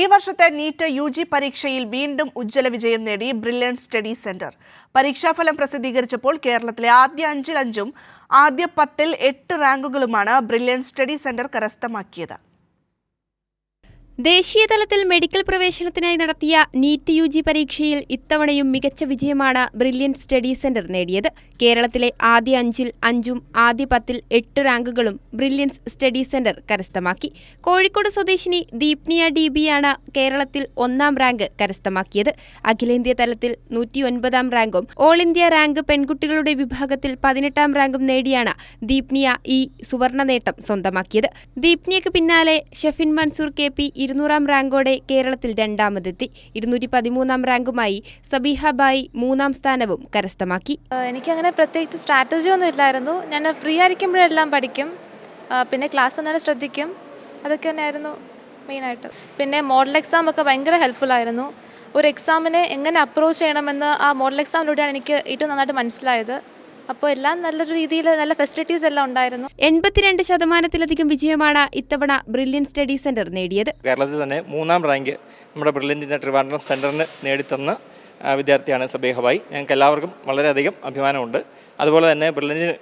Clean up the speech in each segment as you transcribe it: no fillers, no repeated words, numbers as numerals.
ഈ വർഷത്തെ NEET UG പരീക്ഷയിൽ വീണ്ടും ഉജ്ജ്വല വിജയം നേടി ബ്രില്യൻറ്റ് സ്റ്റഡി സെന്റർ. പരീക്ഷാഫലം പ്രസിദ്ധീകരിച്ചപ്പോൾ കേരളത്തിലെ ആദ്യ 5-ൽ 5ഉം ആദ്യ 10-ൽ 8 റാങ്കുകളുമാണ് ബ്രില്യൻറ്റ് സ്റ്റഡി സെന്റർ കരസ്ഥമാക്കിയത്. ദേശീയതലത്തിൽ മെഡിക്കൽ പ്രവേശനത്തിനായി നടത്തിയ നീറ്റ് യുജി പരീക്ഷയിൽ ഇത്തവണയും മികച്ച വിജയമാണ് ബ്രില്യൻറ്റ് സ്റ്റഡി സെന്റർ നേടിയത്. കേരളത്തിലെ ആദ്യ 5-ൽ 5ഉം ആദ്യ 10-ൽ 8 റാങ്കുകളും ബ്രില്യൻറ്റ് സ്റ്റഡി സെന്റർ കരസ്ഥമാക്കി. കോഴിക്കോട് സ്വദേശിനി ദീപ്നിയ DBയാണ് കേരളത്തിൽ 1-ാം റാങ്ക് കരസ്ഥമാക്കിയത്. അഖിലേന്ത്യാ തലത്തിൽ 109-ാം റാങ്കും ഓൾ ഇന്ത്യ റാങ്ക് പെൺകുട്ടികളുടെ വിഭാഗത്തിൽ 18-ാം റാങ്കും നേടിയാണ് ദീപ്നിയ ഈ സുവർണ നേട്ടം സ്വന്തമാക്കിയത്. ദീപ്നിയയ്ക്ക് പിന്നാലെ ഷെഫിൻ മൻസൂർ KP 200-ാം റാങ്കോടെ കേരളത്തിൽ 2ാമതെത്തി. 213-ാം റാങ്കുമായി സബീഹ ബായി 3-ാം സ്ഥാനവും കരസ്ഥമാക്കി. എനിക്കങ്ങനെ പ്രത്യേകിച്ച് സ്ട്രാറ്റജി ഒന്നും ഇല്ലായിരുന്നു. ഞാൻ ഫ്രീ ആയിരിക്കുമ്പോഴെല്ലാം പഠിക്കും, പിന്നെ ക്ലാസ് ഒന്നും ശ്രദ്ധിക്കും. അതൊക്കെ തന്നെയായിരുന്നു മെയിനായിട്ട്. പിന്നെ മോഡൽ എക്സാം ഒക്കെ ഭയങ്കര ഹെൽപ്ഫുൾ ആയിരുന്നു. ഒരു എക്സാമിനെ എങ്ങനെ അപ്രോച്ച് ചെയ്യണമെന്ന് ആ മോഡൽ എക്സാമിലൂടെയാണ് എനിക്ക് ഏറ്റവും നന്നായിട്ട് മനസ്സിലായത്. അപ്പോൾ എല്ലാം നല്ലൊരു രീതിയിൽ നല്ല ഫെസിലിറ്റീസ് എല്ലാം ഉണ്ടായിരുന്നു. 82% വിജയമാണ് ഇത്തവണ ബ്രില്യൻറ്റ് സ്റ്റഡി സെന്റർ നേടിയത്. കേരളത്തിൽ തന്നെ 3-ാം റാങ്ക് നമ്മുടെ ബ്രില്യൻറ്റിൻ്റെ ട്രിവാൻഡ്രം സെന്ററിന് നേടിത്തന്ന വിദ്യാർത്ഥിയാണ് സബീഹ ബായി. ഞങ്ങൾക്ക് എല്ലാവർക്കും വളരെയധികം അഭിമാനമുണ്ട്. അതുപോലെ തന്നെ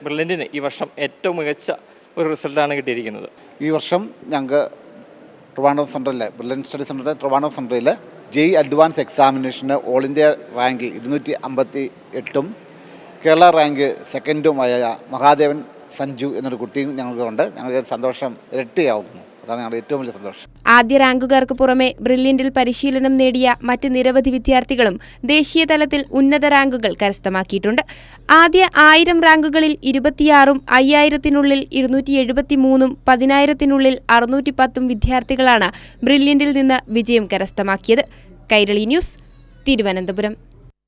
ബ്രില്യൻറ്റിന് ഈ വർഷം ഏറ്റവും മികച്ച ഒരു റിസൾട്ടാണ് കിട്ടിയിരിക്കുന്നത്. ഈ വർഷം ഞങ്ങൾക്ക് ട്രിവാൻഡ്രം സെൻറ്ററിലെ ബ്രില്യൻറ്റ് സ്റ്റഡി സെൻ്ററിൻ്റെ ട്രിവാൻഡ്രം സെൻറ്ററിൽ JEE അഡ്വാൻസ് എക്സാമിനേഷന് ഓൾ ഇന്ത്യ റാങ്ക് 258-ഉം കേരള റാങ്ക് 2ുമായ മഹാദേവൻ സഞ്ജു എന്നൊരു കുട്ടിയും ഞങ്ങൾക്കുണ്ട്. ഞങ്ങൾക്ക് സന്തോഷം ഇരട്ടിയാവുന്നു. അതാണ് ഞങ്ങളുടെ ഏറ്റവും വലിയ സന്തോഷം. ആദ്യ റാങ്കുകാർക്ക് പുറമെ ബ്രില്യൻറ്റിൽ പരിശീലനം നേടിയ മറ്റ് നിരവധി വിദ്യാർത്ഥികളും ദേശീയ തലത്തിൽ ഉന്നത റാങ്കുകൾ കരസ്ഥമാക്കിയിട്ടുണ്ട്. ആദ്യ 1000 റാങ്കുകളിൽ 26-ഉം 5000-നുള്ളിൽ 273-ഉം 10,000-നുള്ളിൽ 610-ഉം വിദ്യാർത്ഥികളാണ് ബ്രില്യൻറ്റിൽ നിന്ന് വിജയം കരസ്ഥമാക്കിയത്. കൈരളി ന്യൂസ്, തിരുവനന്തപുരം.